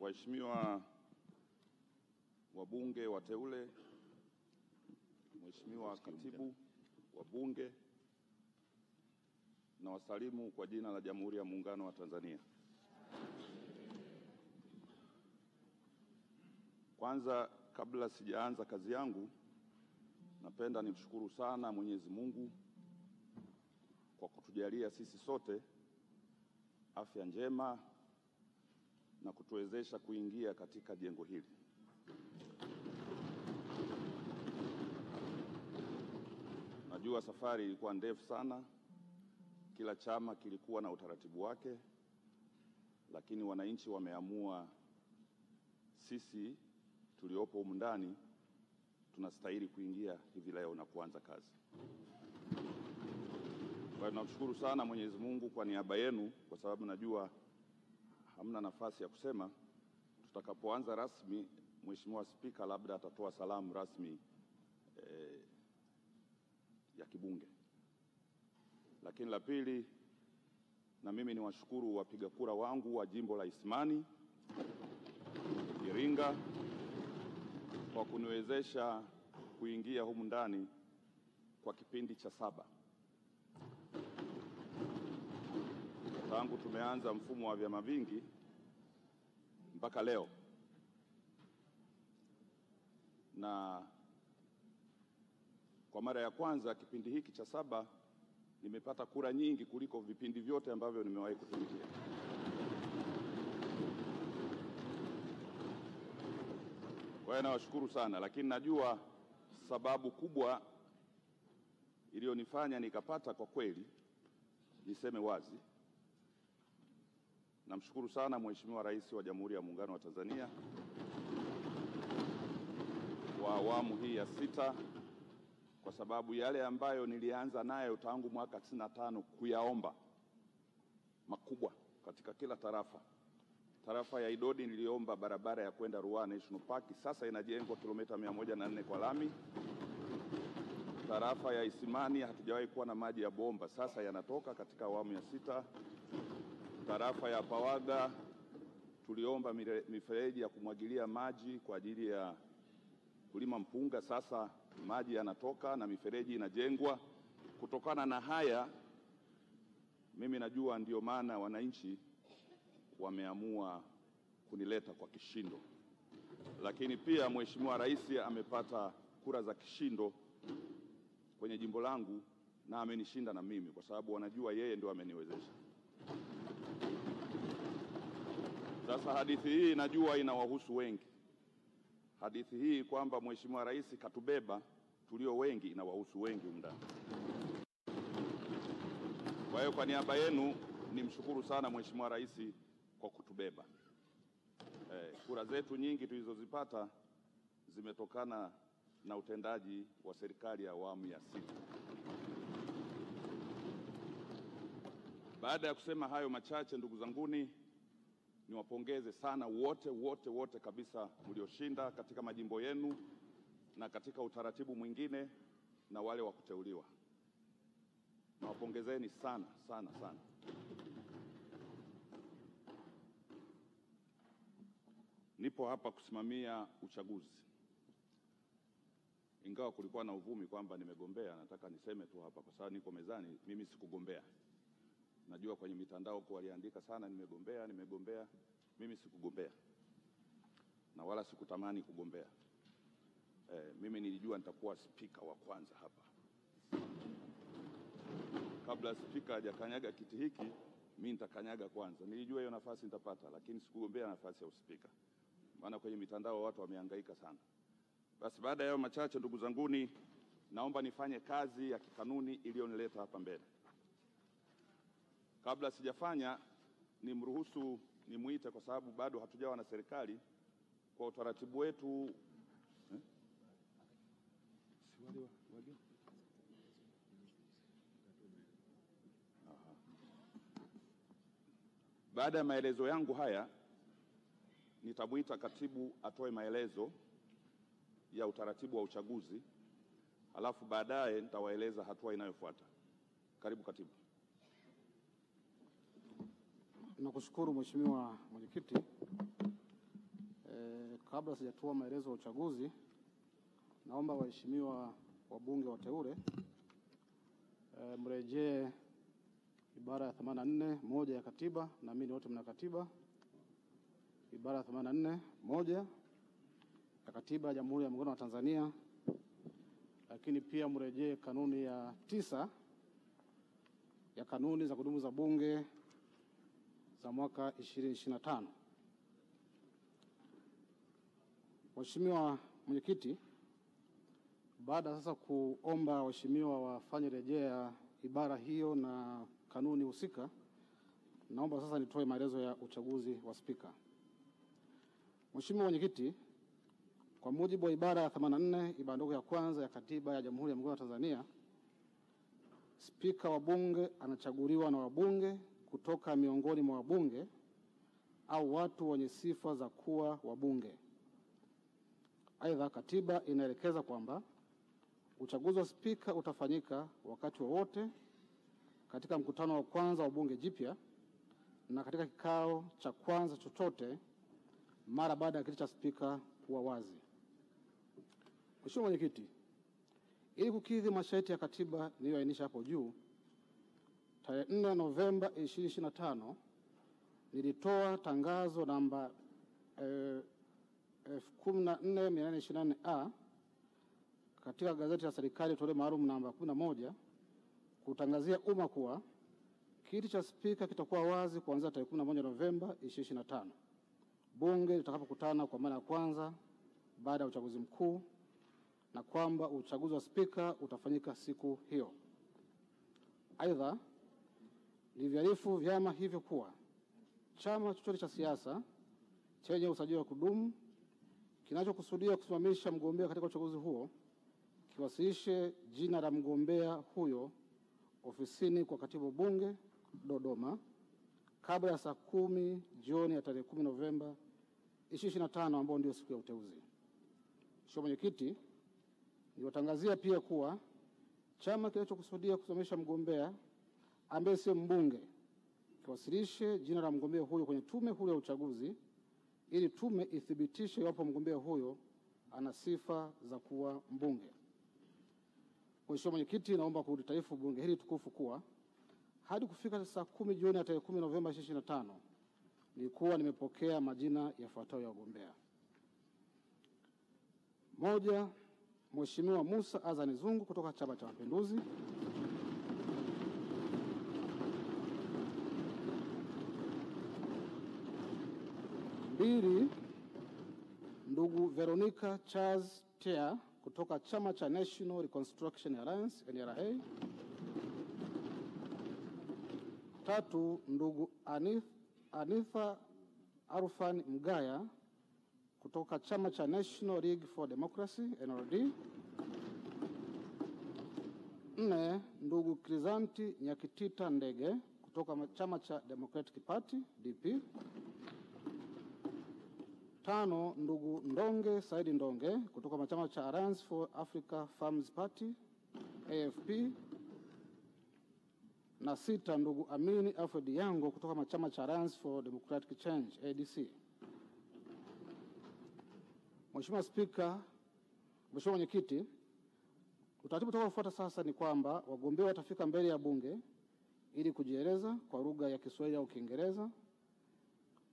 Waheshimiwa wabunge wateule, Mheshimiwa Katibu wa Bunge, na wasalimu kwa jina la Jamhuri ya Muungano wa Tanzania. Kwanza, kabla sijaanza kazi yangu, napenda nimshukuru sana Mwenyezi Mungu kwa kutujalia sisi sote afya njema na kutuwezesha kuingia katika jengo hili. Najua safari ilikuwa ndefu sana, kila chama kilikuwa na utaratibu wake, lakini wananchi wameamua sisi tuliopo humu ndani tunastahili kuingia hivi leo na kuanza kazi. Kwa hiyo namshukuru sana Mwenyezi Mungu kwa niaba yenu, kwa sababu najua hamna nafasi ya kusema. Tutakapoanza rasmi, Mheshimiwa Spika labda atatoa salamu rasmi ya kibunge. Lakini la pili, na mimi niwashukuru wapiga kura wangu wa jimbo la Isimani, Iringa, kwa kuniwezesha kuingia humu ndani kwa kipindi cha 7 tangu tumeanza mfumo wa vyama vingi mpaka leo, na kwa mara ya kwanza kipindi hiki cha 7 nimepata kura nyingi kuliko vipindi vyote ambavyo nimewahi kutumikia. Kwa hiyo nawashukuru sana, lakini najua sababu kubwa iliyonifanya nikapata, kwa kweli niseme wazi, namshukuru sana Mheshimiwa Rais wa Jamhuri ya Muungano wa Tanzania wa awamu hii ya 6, kwa sababu yale ambayo nilianza nayo tangu mwaka 95 kuyaomba makubwa katika kila tarafa. Tarafa ya Idodi niliomba barabara ya kwenda Ruaha National Park, sasa inajengwa kilomita 104 kwa lami. Tarafa ya Isimani hatujawahi kuwa na maji ya bomba, sasa yanatoka katika awamu ya 6. Tarafa ya Pawaga tuliomba mifereji ya kumwagilia maji kwa ajili ya kulima mpunga, sasa maji yanatoka na mifereji inajengwa. Kutokana na haya, mimi najua ndio maana wananchi wameamua kunileta kwa kishindo, lakini pia Mheshimiwa Rais amepata kura za kishindo kwenye jimbo langu na amenishinda na mimi, kwa sababu wanajua yeye ndio ameniwezesha. Sasa hadithi hii najua inawahusu wengi. Hadithi hii kwamba Mheshimiwa Rais katubeba tulio wengi inawahusu wengi ndani. Kwa hiyo kwa niaba yenu nimshukuru sana Mheshimiwa Rais kwa kutubeba. Kura zetu nyingi tulizozipata zimetokana na utendaji wa serikali ya awamu ya 6. Baada ya kusema hayo machache, ndugu zanguni, niwapongeze sana wote kabisa mlioshinda katika majimbo yenu na katika utaratibu mwingine na wale wa kuteuliwa. Nawapongezeni sana. Nipo hapa kusimamia uchaguzi. Ingawa kulikuwa na uvumi kwamba nimegombea, nataka niseme tu hapa kwa sababu niko mezani, mimi sikugombea. Najua kwenye mitandao kwa waliandika sana nimegombea. Mimi sikugombea na wala sikutamani kugombea. Mimi nilijua nitakuwa spika wa kwanza hapa. Kabla spika hajakanyaga kiti hiki, mimi nitakanyaga kwanza. Nilijua hiyo nafasi nitapata, lakini sikugombea nafasi ya uspika, maana kwenye mitandao watu wamehangaika sana. Basi baada ya hayo machache, ndugu zanguni, naomba nifanye kazi ya kikanuni iliyonileta hapa mbele. Kabla sijafanya, nimruhusu nimuite, kwa sababu bado hatujawa na serikali. Kwa utaratibu wetu baada ya maelezo yangu haya, nitamuita katibu atoe maelezo ya utaratibu wa uchaguzi, alafu baadaye nitawaeleza hatua inayofuata. Karibu katibu. Nakushukuru Mheshimiwa Mwenyekiti. Kabla sijatoa maelezo ya uchaguzi, naomba waheshimiwa wabunge wateule mrejee ibara ya 84(1) ya katiba, na mimi wote mna katiba. Ibara ya 84(1) ya katiba ya Jamhuri ya Muungano wa Tanzania, lakini pia mrejee kanuni ya 9 ya kanuni za kudumu za bunge za mwaka 2025. Mheshimiwa Mwenyekiti, baada sasa kuomba waheshimiwa wafanye rejea ibara hiyo na kanuni husika, naomba sasa nitoe maelezo ya uchaguzi wa spika. Mheshimiwa Mwenyekiti, kwa mujibu wa ibara ya 84 ibara ndogo ya kwanza ya katiba ya Jamhuri ya Muungano wa Tanzania, spika wa bunge anachaguliwa na wabunge kutoka miongoni mwa wabunge au watu wenye sifa za kuwa wabunge. Aidha, katiba inaelekeza kwamba uchaguzi wa spika utafanyika wakati wowote katika mkutano wa kwanza wa bunge jipya na katika kikao cha kwanza chochote mara baada ya kiti cha spika kuwa wazi. Mheshimiwa Mwenyekiti, ili kukidhi masharti ya katiba niliyoainisha hapo juu, tarehe 4 Novemba 2025 nilitoa tangazo namba 14824A katika gazeti la serikali toleo maalum namba 11 kutangazia umma kuwa kiti cha spika kitakuwa wazi kuanzia tarehe 11 Novemba 2025 bunge litakapokutana kwa mara ya kwanza baada ya uchaguzi mkuu, na kwamba uchaguzi wa spika utafanyika siku hiyo. Aidha, niliviarifu vyama hivyo kuwa chama chochote cha siasa chenye usajili wa kudumu kinachokusudia kusimamisha mgombea katika uchaguzi huo kiwasilishe jina la mgombea huyo ofisini kwa katibu bunge Dodoma kabla ya saa 10 jioni ya tarehe 10 Novemba 2025 ambao ndio siku ya uteuzi. Mheshimiwa Mwenyekiti, niwatangazia pia kuwa chama kinachokusudia kusimamisha mgombea ambaye sio mbunge kiwasilishe jina la mgombea huyo kwenye Tume Huru ya Uchaguzi ili tume ithibitishe iwapo mgombea huyo ana sifa za kuwa mbunge. Mheshimiwa Mwenyekiti, naomba kulitaarifu bunge hili tukufu kuwa hadi kufika saa 10 jioni ya tarehe 10 Novemba 2025 nilikuwa nimepokea majina yafuatayo ya wagombea. 1, Mheshimiwa Musa Azani Zungu kutoka Chama cha Mapinduzi. 2, ndugu Veronica Charles Tea kutoka Chama cha National Reconstruction Alliance NRA. 3, ndugu Anitha Arufan Mgaya kutoka Chama cha National League for Democracy NLD. 4, ndugu Krizanti Nyakitita Ndege kutoka Chama cha Democratic Party DP. 5, ndugu Ndonge Saidi Ndonge kutoka Chama cha Alliance for Africa Farmers Party AFP. Na 6, ndugu Amini Alfred Yango kutoka Chama cha Alliance for Democratic Change ADC. Mheshimiwa Spika, Mheshimiwa Mwenyekiti, utaratibu utakaofuata sasa ni kwamba wagombea watafika mbele ya bunge ili kujieleza kwa lugha ya Kiswahili au Kiingereza,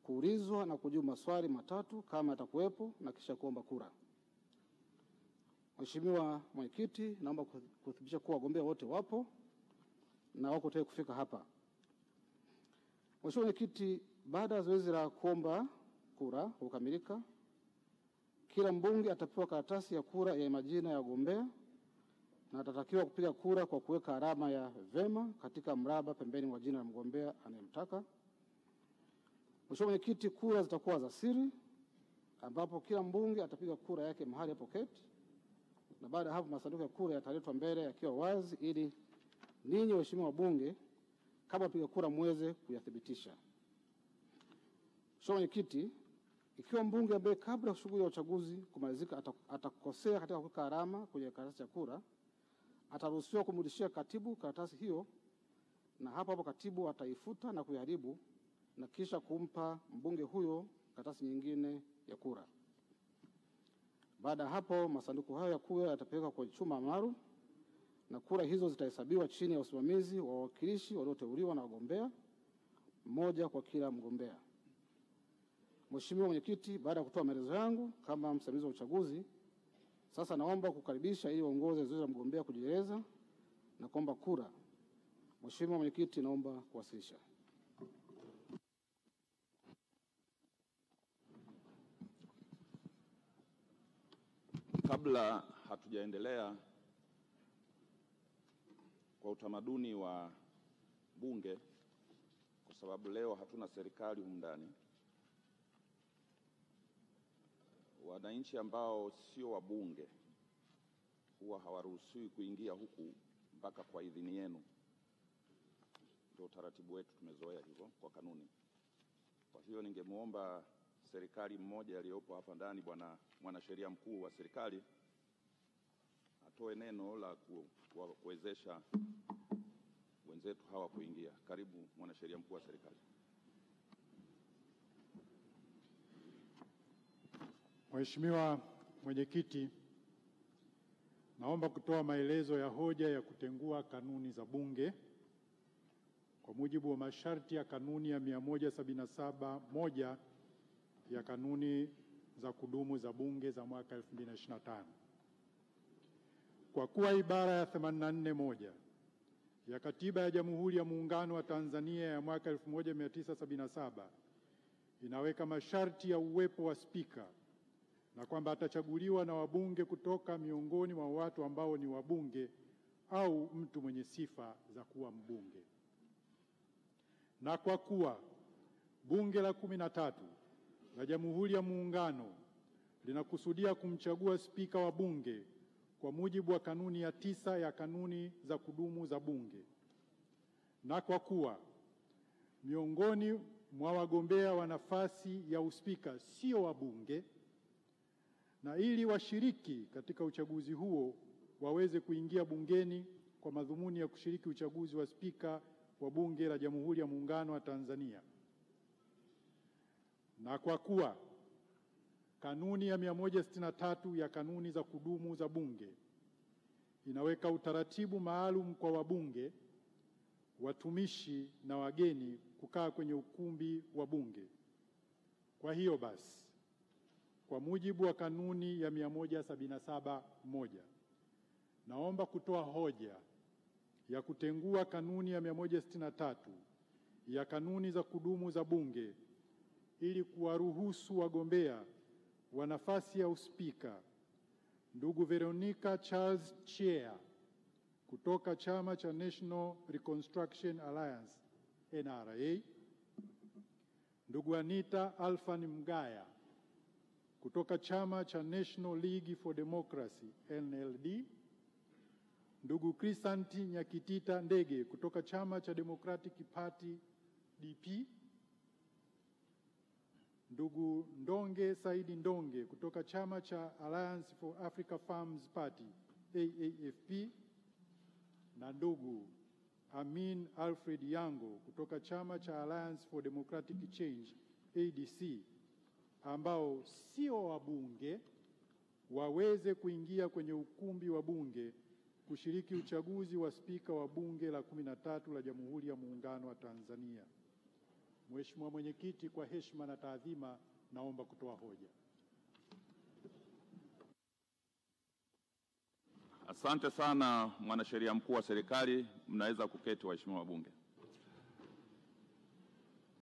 kuulizwa na kujibu maswali matatu kama yatakuwepo, na kisha kuomba kura. Mheshimiwa Mwenyekiti, naomba kuthibitisha kuwa wagombea wote wapo na wako tayari kufika hapa. Mheshimiwa Mwenyekiti, baada ya zoezi la kuomba kura kukamilika, kila mbunge atapewa karatasi ya kura ya majina ya wagombea na atatakiwa kupiga kura kwa kuweka alama ya vema katika mraba pembeni mwa jina la mgombea anayemtaka. Mheshimiwa Mwenyekiti, kura zitakuwa za siri ambapo kila mbunge atapiga kura yake mahali hapo keti, na baada ya hapo masanduku ya kura yataletwa mbele yakiwa wazi ili ninyi waheshimiwa wabunge kama piga kura muweze kuyathibitisha. Mheshimiwa Mwenyekiti, ikiwa mbunge ambaye kabla ya shughuli ya uchaguzi kumalizika atakosea katika kuweka alama kwenye karatasi ya kura, ataruhusiwa kumrudishia katibu karatasi hiyo, na hapo katibu ataifuta na kuiharibu na kisha kumpa mbunge huyo karatasi nyingine ya kura. Baada ya hapo, masanduku hayo ya kura yatapelekwa kwenye chumba maalum na kura hizo zitahesabiwa chini ya usimamizi wa wawakilishi walioteuliwa na wagombea, mmoja kwa kila mgombea. Mheshimiwa Mwenyekiti, baada ya kutoa maelezo yangu kama msimamizi wa uchaguzi, sasa naomba kukaribisha ili uongoze zoezi la mgombea kujieleza na kuomba kura. Mheshimiwa Mwenyekiti, naomba kuwasilisha. Kabla hatujaendelea, kwa utamaduni wa Bunge, kwa sababu leo hatuna serikali humu ndani, wananchi ambao sio wabunge huwa hawaruhusiwi kuingia huku mpaka kwa idhini yenu. Ndio utaratibu wetu, tumezoea hivyo kwa kanuni. Kwa hiyo ningemuomba serikali mmoja aliyopo hapa ndani, bwana mwanasheria mkuu wa serikali, atoe neno la kuwezesha wenzetu hawa kuingia. Karibu mwanasheria mkuu wa serikali. Mheshimiwa Mwenyekiti, naomba kutoa maelezo ya hoja ya kutengua kanuni za Bunge kwa mujibu wa masharti ya kanuni ya 177(1) ya kanuni za kudumu za Bunge za mwaka 2025. Kwa kuwa ibara ya 84(1) ya Katiba ya Jamhuri ya Muungano wa Tanzania ya mwaka 1977 inaweka masharti ya uwepo wa spika na kwamba atachaguliwa na wabunge kutoka miongoni mwa watu ambao ni wabunge au mtu mwenye sifa za kuwa mbunge. Na kwa kuwa Bunge la 13 la Jamhuri ya Muungano linakusudia kumchagua spika wa Bunge kwa mujibu wa kanuni ya 9 ya kanuni za kudumu za Bunge, na kwa kuwa miongoni mwa wagombea wa nafasi ya uspika sio wabunge, na ili washiriki katika uchaguzi huo waweze kuingia bungeni kwa madhumuni ya kushiriki uchaguzi wa spika wa Bunge la Jamhuri ya Muungano wa Tanzania, na kwa kuwa kanuni ya 163 ya kanuni za kudumu za Bunge inaweka utaratibu maalum kwa wabunge, watumishi na wageni kukaa kwenye ukumbi wa Bunge. Kwa hiyo basi, kwa mujibu wa kanuni ya 177(1), naomba kutoa hoja ya kutengua kanuni ya 163 ya kanuni za kudumu za Bunge ili kuwaruhusu wagombea wa nafasi ya uspika ndugu Veronica Charles Chea kutoka Chama cha National Reconstruction Alliance NRA, ndugu Anita Alfan Mgaya kutoka Chama cha National League for Democracy NLD, ndugu Krisanti Nyakitita Ndege kutoka Chama cha Democratic Party DP, ndugu Ndonge Saidi Ndonge kutoka Chama cha Alliance for Africa Farms Party AAFP, na ndugu Amin Alfred Yango kutoka Chama cha Alliance for Democratic Change ADC, ambao sio wabunge, waweze kuingia kwenye ukumbi wa Bunge kushiriki uchaguzi wa spika wa Bunge la 13 la Jamhuri ya Muungano wa Tanzania. Mheshimiwa Mwenyekiti, kwa heshima na taadhima, naomba kutoa hoja. Asante sana mwanasheria mkuu wa serikali. Mnaweza kuketi waheshimiwa wabunge.